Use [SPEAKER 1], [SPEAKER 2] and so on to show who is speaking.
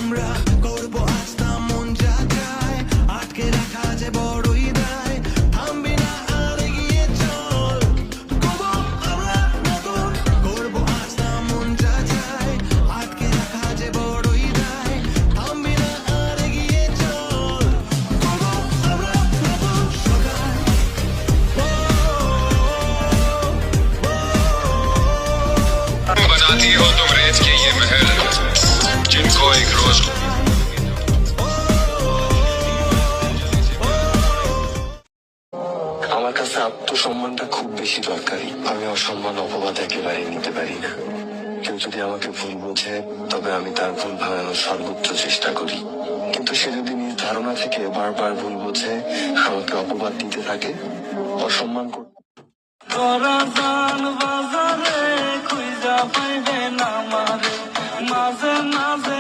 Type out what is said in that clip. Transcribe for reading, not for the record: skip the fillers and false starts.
[SPEAKER 1] আমরা করবো আস্থা মন যা চায়, আটকে রাখা যে বড়ই দায়, থামবি না আর এগিয়ে চল, করবো আমরা নতুন, করবো আস্থা মন যা চায়, আটকে রাখা যে বড়ই দায়, থামবি না আর এগিয়ে চল, করবো আমরা নতুন সকাল।
[SPEAKER 2] बनाती हो तुम रेत के ये महल जिनको एक रोज
[SPEAKER 3] আমার কাছে আত্মসম্মানটা খুব বেশি দরকারি। আমি অসম্মান অপবাদ একেবারেই নিতে পারি না। কেউ যদি আমাকে ভুল বোঝে তবে আমি তার ভুল ভাঙানোর সর্বোচ্চ চেষ্টা করি, কিন্তু সে যদি নিজ ধারণা থেকে বারবার ভুল বোঝে, আমাকে অপবাদ দিতে থাকে, অসম্মান করতে
[SPEAKER 1] বাজারে খুঁজা পাইবে না মারে, মাঝে মাঝে